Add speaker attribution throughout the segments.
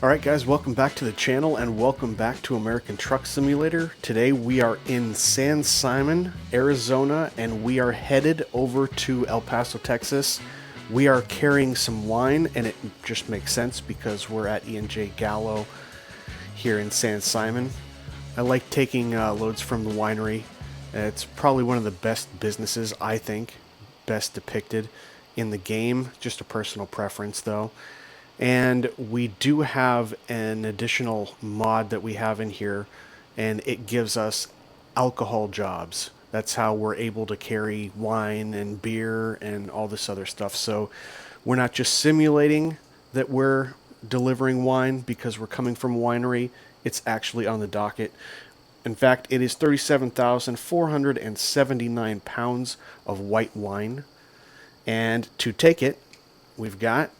Speaker 1: Alright guys, welcome back to the channel and welcome back to American Truck Simulator. Today we are in San Simon, Arizona, and we are headed over to El Paso, Texas. We are carrying some wine, and it just makes sense because we're at E&J Gallo here in San Simon. I like taking loads from the winery. It's probably one of the best businesses, I think, best depicted in the game. Just a personal preference though. And we do have an additional mod that we have in here, and it gives us alcohol jobs. That's how we're able to carry wine and beer and all this other stuff. So we're not just simulating that we're delivering wine because we're coming from a winery. It's actually on the docket. In fact, it is 37,479 pounds of white wine. And to take it, we've got...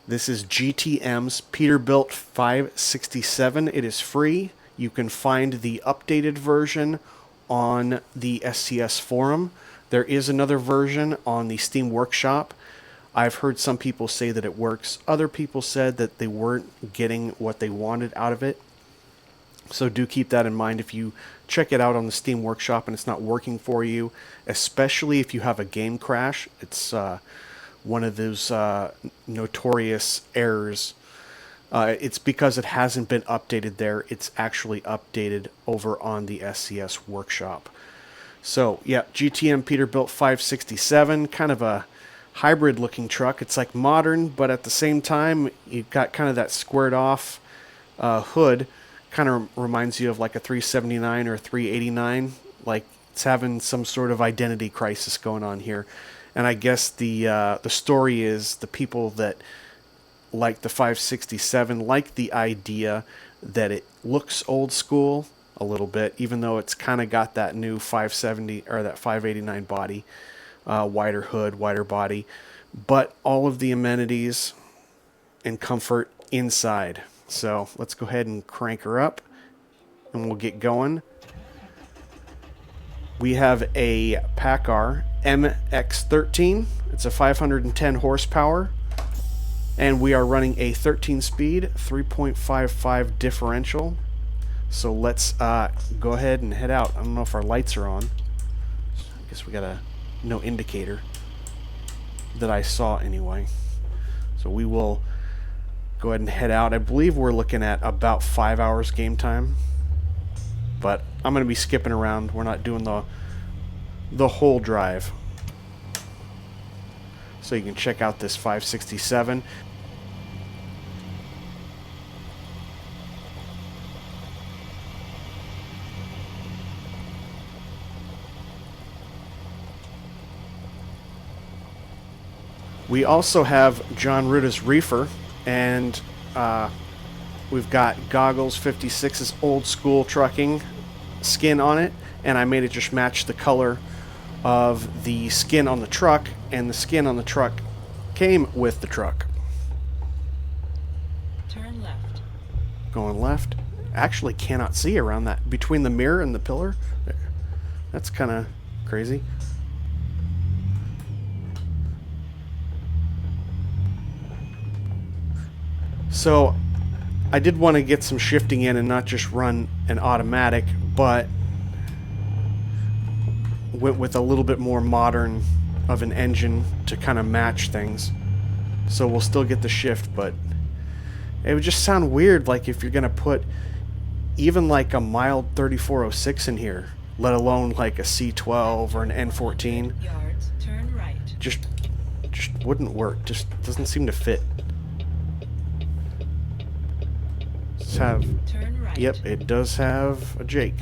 Speaker 1: This is GTM's Peterbilt 567. It is free. You can find the updated version on the SCS forum. There is another version on the Steam Workshop. I've heard some people say that it works. Other people said that they weren't getting what they wanted out of it. So do keep that in mind if you check it out on the Steam Workshop and it's not working for you, especially if you have a game crash. It's one of those notorious errors. It's because it hasn't been updated there. It's actually updated over on the SCS Workshop. So yeah, GTM Peterbilt 567, kind of a hybrid looking truck. It's like modern, but at the same time, you've got kind of that squared off hood. Kind of reminds you of like a 379 or 389. Like it's having some sort of identity crisis going on here. And I guess the story is the people that like the 567 like the idea that it looks old school a little bit, even though it's kind of got that new 570 or that 589 body, wider hood, wider body, but all of the amenities and comfort inside. So let's go ahead and crank her up and we'll get going. We have a Paccar MX-13. It's a 510 horsepower, and we are running a 13-speed 3.55 differential. So let's go ahead and head out. I don't know if our lights are on. I guess we got a no indicator that I saw anyway. So we will go ahead and head out. I believe we're looking at about 5 hours game time, but I'm going to be skipping around. We're not doing the whole drive. So you can check out this 567. We also have John Ruda's Reefer, and we've got Goggles 56's old school trucking skin on it, and I made it just match the color of the skin on the truck, and the skin on the truck came with the truck.
Speaker 2: Turn left.
Speaker 1: Going left. Actually cannot see around that, between the mirror and the pillar. That's kind of crazy. So I did want to get some shifting in and not just run an automatic, but went with a little bit more modern of an engine to kind of match things. So we'll still get the shift, but it would just sound weird like if you're going to put even like a mild 3406 in here, let alone like a C12 or an N14.
Speaker 2: Yards, turn right.
Speaker 1: Just wouldn't work. Just doesn't seem to fit. Have,
Speaker 2: turn right.
Speaker 1: Yep, it does have a Jake.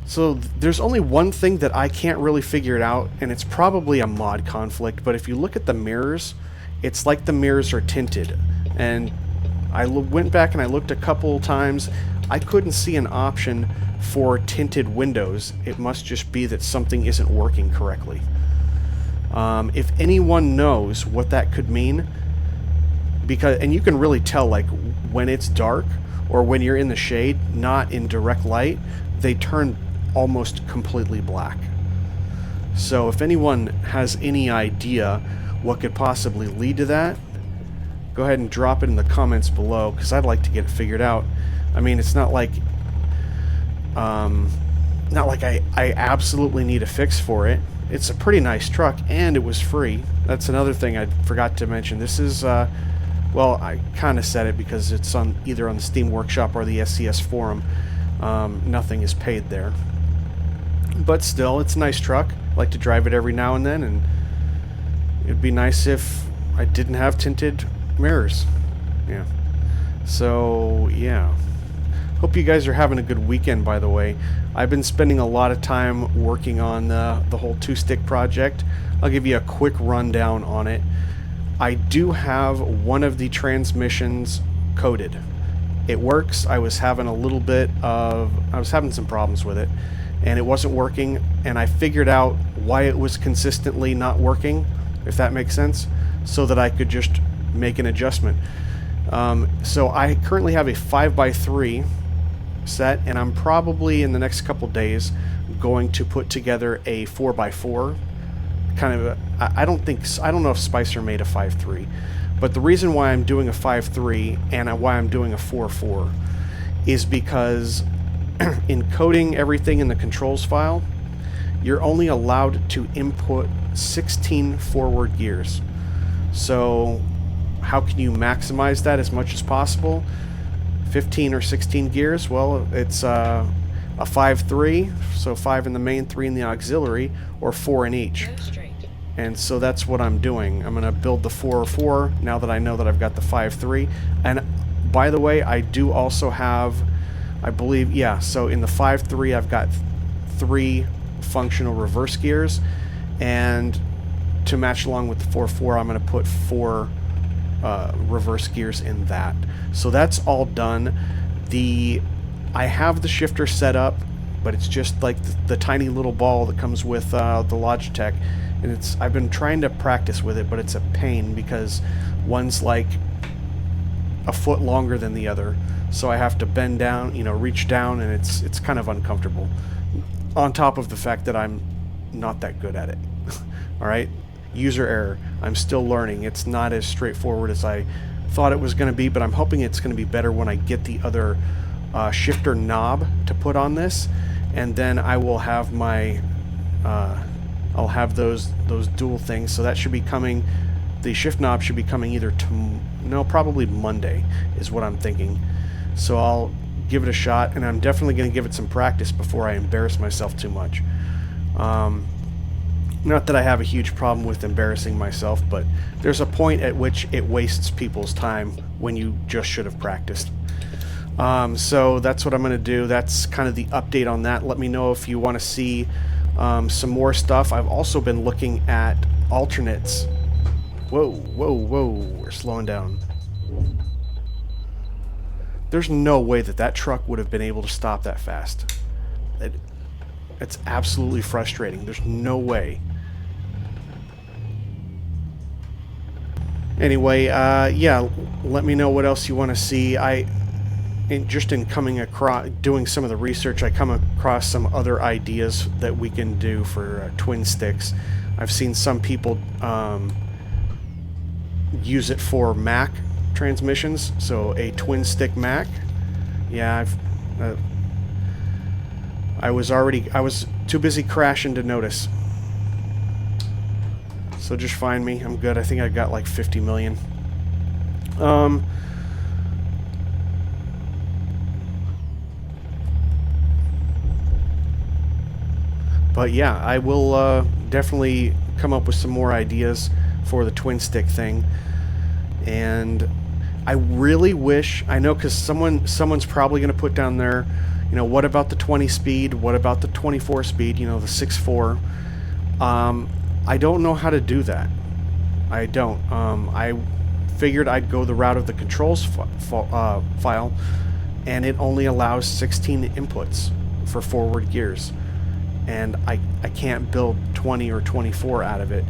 Speaker 1: So there's only one thing that I can't really figure it out, and it's probably a mod conflict, but if you look at the mirrors, it's like the mirrors are tinted. And I went back and I looked a couple times. I couldn't see an option for tinted windows. It must just be that something isn't working correctly. If anyone knows what that could mean, and you can really tell like when it's dark or when you're in the shade, not in direct light, they turn almost completely black. So if anyone has any idea what could possibly lead to that, go ahead and drop it in the comments below, because I'd like to get it figured out. I mean, it's not like I absolutely need a fix for it. It's a pretty nice truck, and it was free. That's another thing I forgot to mention. This is, well, I kind of said it because it's on either on the Steam Workshop or the SCS forum. Nothing is paid there. But still, it's a nice truck. I like to drive it every now and then, and it'd be nice if I didn't have tinted mirrors. Yeah. So, yeah. Hope you guys are having a good weekend, by the way. I've been spending a lot of time working on the whole two-stick project. I'll give you a quick rundown on it. I do have one of the transmissions coded. It works. I was having some problems with it, and it wasn't working, and I figured out why it was consistently not working, if that makes sense, so that I could just make an adjustment. So I currently have a 5x3 set, and I'm probably in the next couple days going to put together a 4x4. I don't know if Spicer made a 5.3, but the reason why I'm doing a 5.3 and why I'm doing a 4.4 is because in coding everything in the controls file, you're only allowed to input 16 forward gears. So how can you maximize that as much as possible? 15 or 16 gears? Well, it's a 5.3, so 5 in the main, 3 in the auxiliary, or 4 in each.
Speaker 2: Go straight.
Speaker 1: And so that's what I'm doing. I'm going to build the 4.4 now that I know that I've got the 5.3. And by the way, I do also have, I believe, yeah, so in the 5.3 I've got 3 functional reverse gears, and to match along with the 4.4 I'm going to put 4 reverse gears in that. So that's all done. I have the shifter set up, but it's just like the tiny little ball that comes with the Logitech, and I've been trying to practice with it, but it's a pain because one's like a foot longer than the other, so I have to bend down, reach down, and it's kind of uncomfortable, on top of the fact that I'm not that good at it. All right, user error. I'm still learning. It's not as straightforward as I thought it was going to be, but I'm hoping it's going to be better when I get the other shifter knob to put on this, and then I will have my I'll have those dual things. So that should be coming. The shift knob should be coming either probably Monday is what I'm thinking. So I'll give it a shot, and I'm definitely going to give it some practice before I embarrass myself too much. Not that I have a huge problem with embarrassing myself, but there's a point at which it wastes people's time when you just should have practiced. So that's what I'm going to do. That's kind of the update on that. Let me know if you want to see some more stuff. I've also been looking at alternates. Whoa, whoa, whoa, we're slowing down. There's no way that truck would have been able to stop that fast. It's absolutely frustrating. There's no way. Anyway, yeah, let me know what else you want to see. Just in coming across, doing some of the research, I come across some other ideas that we can do for twin sticks. I've seen some people use it for Mac transmissions, so a twin stick Mac. Yeah, I was too busy crashing to notice. So just find me. I'm good. I think I got like 50 million. But yeah, I will definitely come up with some more ideas for the twin stick thing. And I really wish, I know, because someone's probably going to put down there, what about the 20 speed? What about the 24 speed? The 6.4. I don't know how to do that. I don't. I figured I'd go the route of the controls file, and it only allows 16 inputs for forward gears. And I can't build 20 or 24 out of it.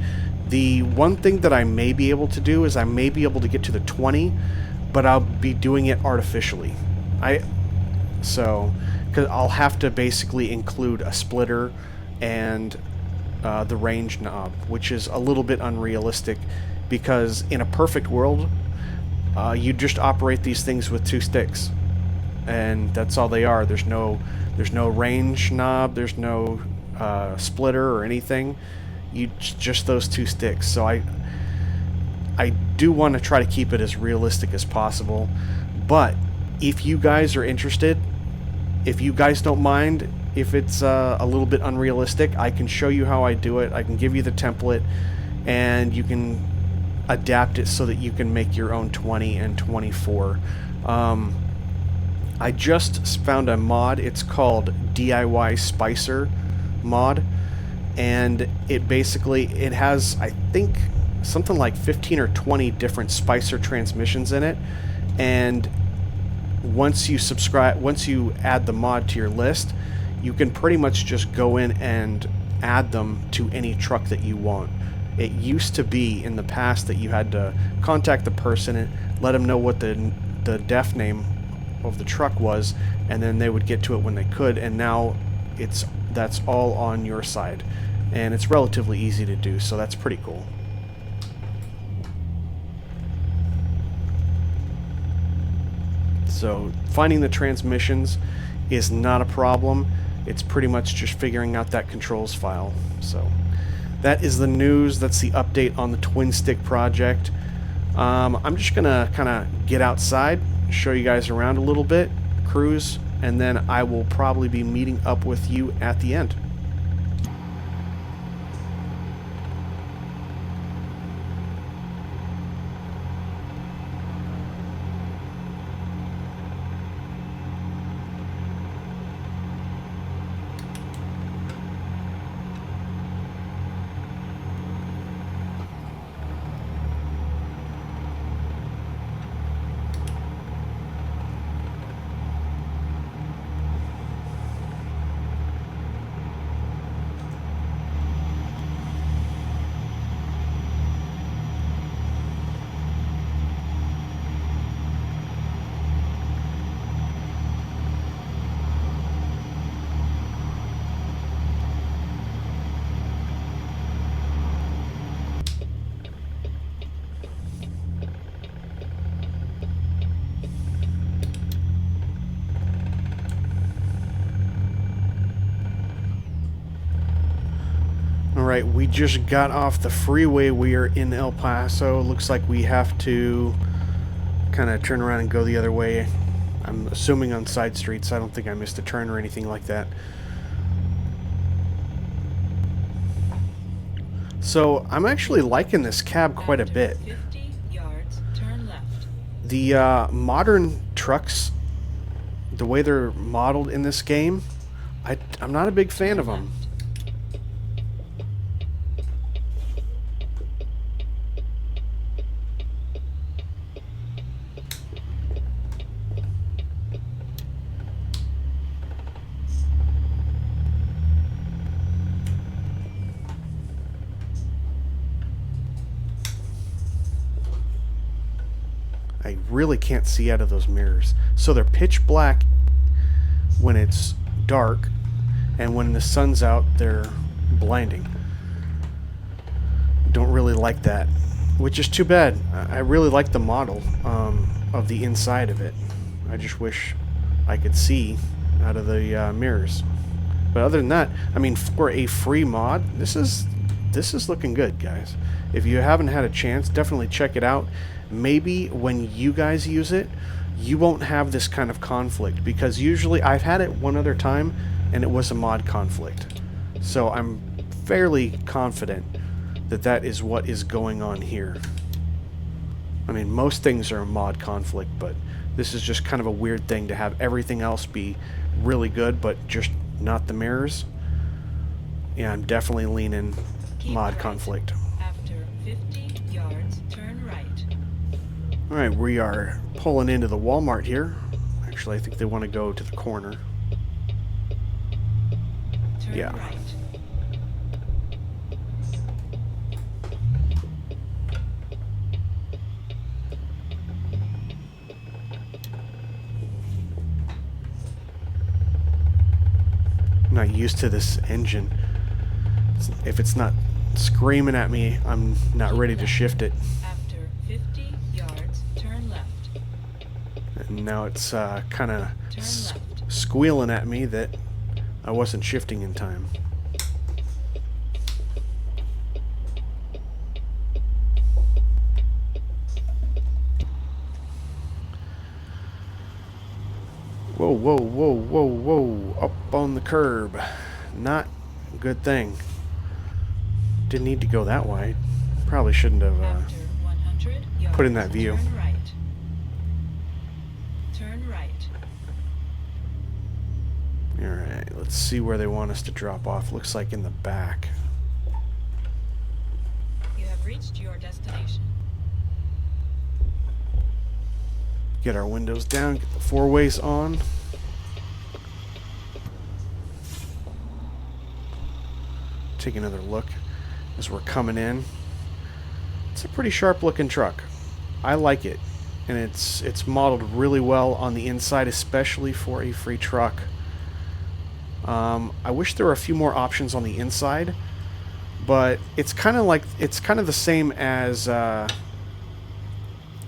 Speaker 1: The one thing that I may be able to do is I may be able to get to the 20, but I'll be doing it artificially. Because I'll have to basically include a splitter and the range knob, which is a little bit unrealistic because in a perfect world, you just operate these things with 2 sticks, and that's all they are. There's no range knob, there's no splitter or anything. Just those 2 sticks. So I do want to try to keep it as realistic as possible. But if you guys are interested, if you guys don't mind if it's a little bit unrealistic, I can show you how I do it. I can give you the template, and you can adapt it so that you can make your own 20 and 24. I just found a mod. It's called DIY Spicer mod, and it has, I think, something like 15 or 20 different Spicer transmissions in it. And once you add the mod to your list, you can pretty much just go in and add them to any truck that you want. It used to be in the past that you had to contact the person and let them know what the def name of the truck was, and then they would get to it when they could. And now that's all on your side, and it's relatively easy to do, so that's pretty cool. So finding the transmissions is not a problem. It's pretty much just figuring out that controls file. So that is the news. That's the update on the twin stick project. I'm just gonna kind of get outside, show you guys around a little bit, cruise, and then I will probably be meeting up with you at the end. Alright, we just got off the freeway. We are in El Paso. Looks like we have to kind of turn around and go the other way. I'm assuming on side streets. I don't think I missed a turn or anything like that. So I'm actually liking this cab quite a bit.
Speaker 2: 50 yards, turn left.
Speaker 1: The modern trucks, the way they're modeled in this game, I'm not a big fan of them. I really can't see out of those mirrors. So they're pitch black when it's dark, and when the sun's out, they're blinding. Don't really like that, which is too bad. I really like the model of the inside of it. I just wish I could see out of the mirrors. But other than that, I mean, for a free mod, this is looking good, guys. If you haven't had a chance, definitely check it out. Maybe when you guys use it, you won't have this kind of conflict, because usually I've had it one other time and it was a mod conflict. So I'm fairly confident that that is what is going on here. I mean, most things are a mod conflict, but this is just kind of a weird thing to have everything else be really good, but just not the mirrors. Yeah, I'm definitely leaning mod
Speaker 2: right.
Speaker 1: conflict.
Speaker 2: After 50 yards, turn right.
Speaker 1: Alright, we are pulling into the Walmart here. Actually, I think they want to go to the corner.
Speaker 2: Turn
Speaker 1: Yeah.
Speaker 2: right.
Speaker 1: I'm not used to this engine. If it's not screaming at me, I'm not
Speaker 2: Keep
Speaker 1: ready to
Speaker 2: left.
Speaker 1: shift it.
Speaker 2: After 50 yards, turn left.
Speaker 1: And now it's kind of
Speaker 2: Turn left.
Speaker 1: squealing at me that I wasn't shifting in time. Whoa, whoa, whoa, whoa, whoa. Up on the curb. Not a good thing. Didn't need to go that wide. Probably shouldn't have
Speaker 2: After 100 yards,
Speaker 1: put in that view.
Speaker 2: turn right. Turn right.
Speaker 1: Alright, let's see where they want us to drop off. Looks like in the back.
Speaker 2: You have reached your destination.
Speaker 1: Get our windows down, get the four-ways on. Take another look as we're coming in. It's a pretty sharp-looking truck. I like it, and it's modeled really well on the inside, especially for a free truck. I wish there were a few more options on the inside, but it's kind of the same as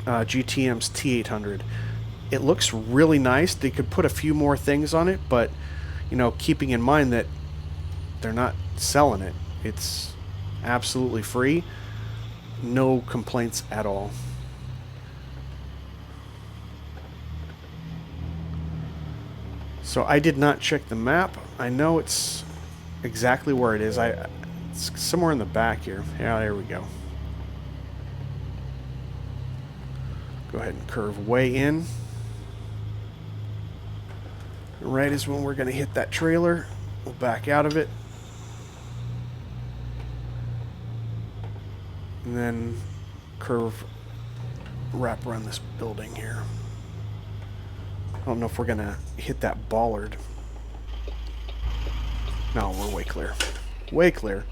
Speaker 1: GTM's T800. It looks really nice. They could put a few more things on it, but you know, keeping in mind that they're not selling it. It's absolutely free. No complaints at all. So I did not check the map. I know it's exactly where it is. It's somewhere in the back here. Yeah, there we go. Go ahead and curve way in. Right is when we're going to hit that trailer. We'll back out of it. And then curve, wrap around this building here. I don't know if we're going to hit that bollard. No, we're way clear. Way clear.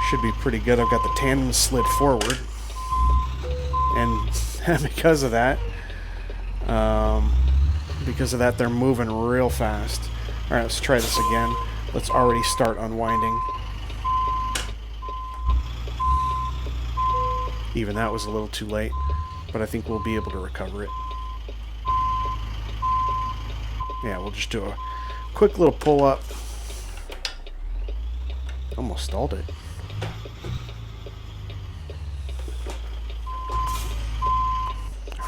Speaker 1: Should be pretty good. I've got the tandem slid forward. And because of that, they're moving real fast. All right, let's try this again. Let's already start unwinding. Even that was a little too late, but I think we'll be able to recover it. Yeah, we'll just do a quick little pull up. Almost stalled it.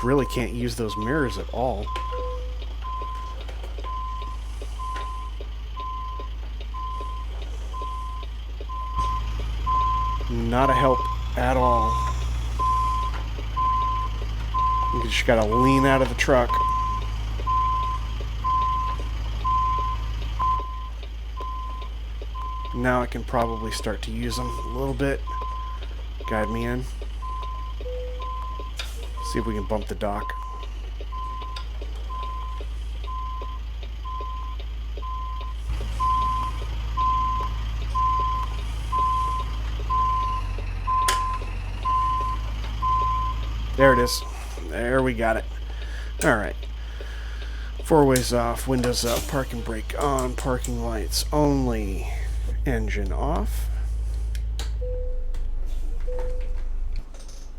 Speaker 1: Really can't use those mirrors at all. Not a help at all. You just gotta lean out of the truck. Now I can probably start to use them a little bit. Guide me in. See if we can bump the dock. There it is. There we got it. Alright. Four ways off, windows up, parking brake on, parking lights only, engine off.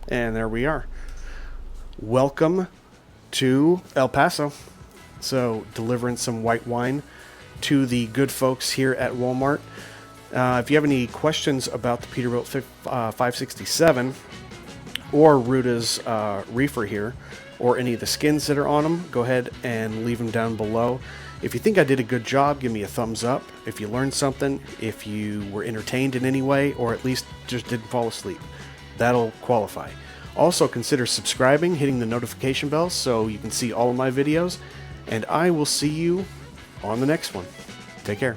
Speaker 1: And there we are. Welcome to El Paso. So, delivering some white wine to the good folks here at Walmart. If you have any questions about the Peterbilt 567 or Ruda's Reefer here, or any of the skins that are on them, go ahead and leave them down below. If you think I did a good job, give me a thumbs up. If you learned something, if you were entertained in any way, or at least just didn't fall asleep, that'll qualify. Also, consider subscribing, hitting the notification bell so you can see all of my videos, and I will see you on the next one. Take care.